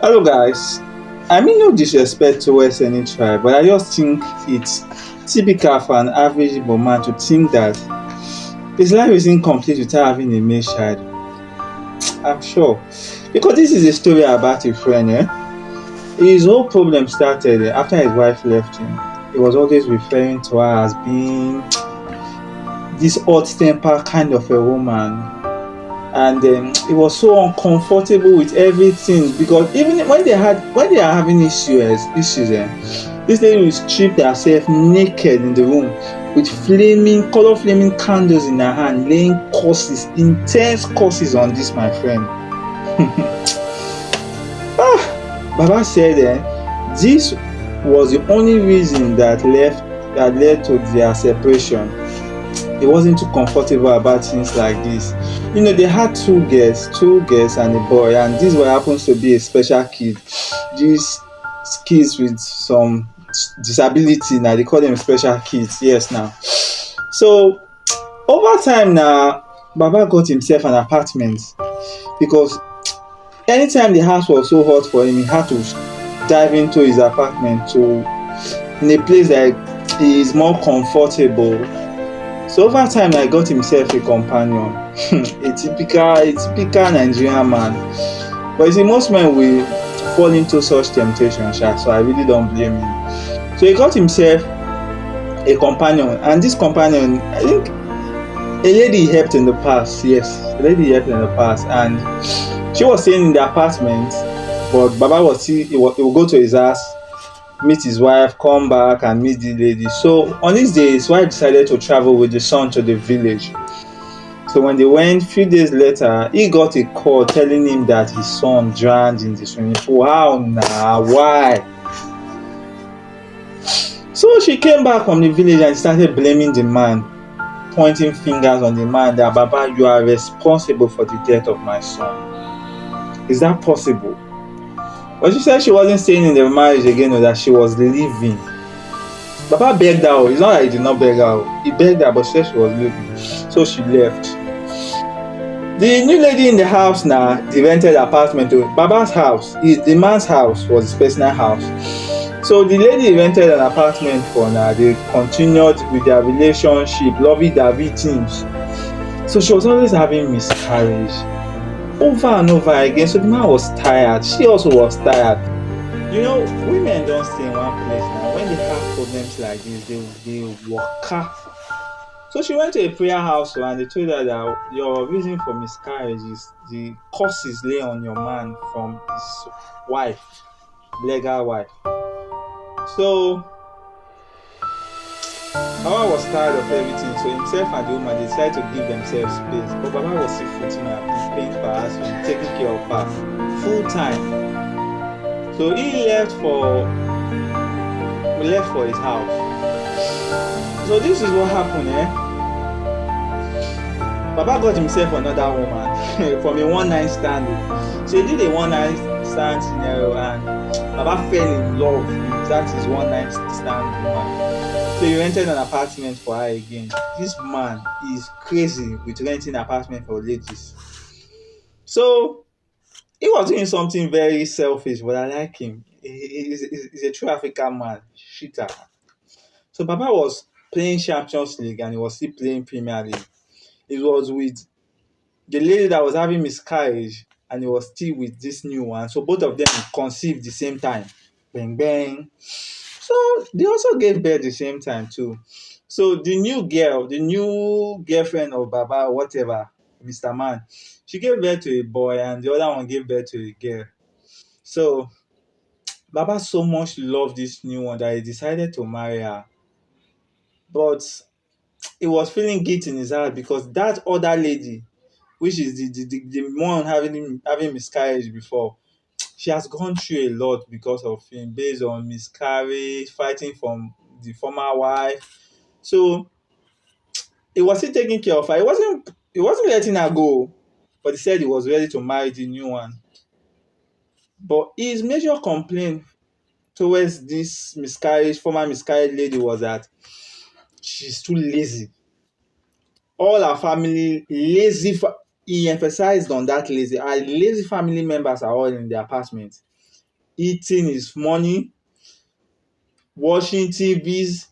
Hello, guys. I mean, no disrespect towards any tribe, but I just think it's typical for an average Igbo man to think that his life is incomplete without having a male child. I'm sure. Because this is a story about a friend, eh? His whole problem started after his wife left him. He was always referring to her as being this hot temper kind of a woman. And it was so uncomfortable with everything because even when they are having issues, this lady will strip herself naked in the room with flaming candles in her hand, laying curses, intense curses on this my friend. Baba said this was the only reason that led to their separation. He wasn't too comfortable about things like this. They had two girls and a boy, and this one happens to be a special kid. These kids with some disability now, they call them special kids. Yes, now. So over time now, Baba got himself an apartment because anytime the house was so hot for him, he had to dive into his apartment to in a place that he is more comfortable. So over time, I got himself a companion, a typical Nigerian man. But you see, most men will fall into such temptation, so I really don't blame him. So he got himself a companion, and this companion, I think, a lady he helped in the past. Yes, a lady he helped in the past, and she was staying in the apartment, but Baba was still he will go to his house, meet his wife, come back and meet the lady. So on this day, his wife decided to travel with the son to the village. So when they went, few days later, he got a call telling him that his son drowned in the swimming pool. How now? Why? So she came back from the village and started blaming the man, pointing fingers on the man that Baba, you are responsible for the death of my son. Is that possible? But she said she wasn't staying in the marriage again or that she was leaving. Baba begged her. It's not that he did not beg her. He begged her, but she said she was leaving. So she left. The new lady in the house now, the rented apartment to Baba's house, the man's house was his personal house. So the lady rented an apartment for now. They continued with their relationship, lovey-dovey things. So she was always having miscarriage over and over again. So the man was tired. She also was tired. Women don't stay in one place now. When they have problems like this, they work. So she went to a prayer house and they told her that your reason for miscarriage is the curses lay on your man from his wife, legal wife. So Baba was tired of everything, so himself and the woman they decided to give themselves space. But Baba was still footing her, paying for her husband, taking care of her full time. So we left for his house. So this is what happened, Baba got himself another woman from a one-night stand. So he did a one-night stand scenario and Baba fell in love with that his one-night stand woman. So he rented an apartment for her again. This man is crazy with renting apartment for ladies. So he was doing something very selfish, but I like him. He's a true African man, shitter. So Baba was playing Champions League and he was still playing Premier League. It was with the lady that was having miscarriage and he was still with this new one. So both of them conceived the same time. Bang bang. So they also gave birth the same time too. So the new girlfriend of Baba, whatever, Mr. Man, she gave birth to a boy and the other one gave birth to a girl. So Baba so much loved this new one that he decided to marry her. But he was feeling guilt in his heart because that other lady, which is the one having miscarriage before, she has gone through a lot because of him, based on miscarriage, fighting from the former wife. So he was still taking care of her. He wasn't letting her go, but he said he was ready to marry the new one. But his major complaint towards this former miscarriage lady was that she's too lazy. All our family lazy. He emphasized on that lazy. Our lazy family members are all in the apartment. eating his money, watching TVs,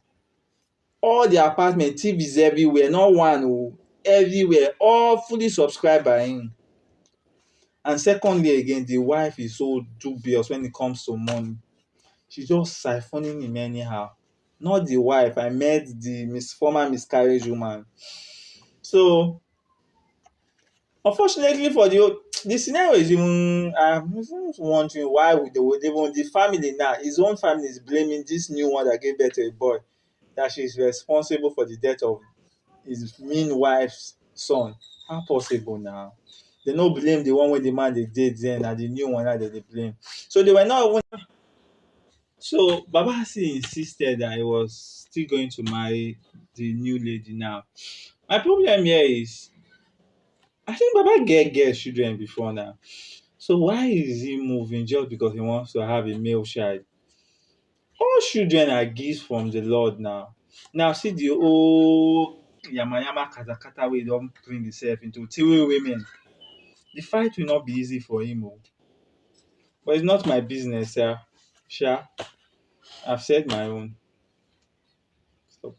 all the apartment, TVs everywhere, not one oh, everywhere, all fully subscribed by him. And secondly again, the wife is so dubious when it comes to money. She's just siphoning him anyhow. Not the wife, I met the former miscarriage woman. So unfortunately for the scenario is even, I'm even wondering why they would even, the family now, his own family is blaming this new one that gave birth to a boy, that she's responsible for the death of his mean wife's son. How possible now? They no blame the one wey the man dey date then, na the new one na dem dey blame. So they were not even. So Babasi insisted that he was still going to marry the new lady now. My problem here is, I think Baba get children before now. So why is he moving just because he wants to have a male child? All children are gifts from the Lord now. Now see the whole yama katakata wey don bring himself into three women. The fight will not be easy for him oh. But it's not my business sha. I've said my own. Stop.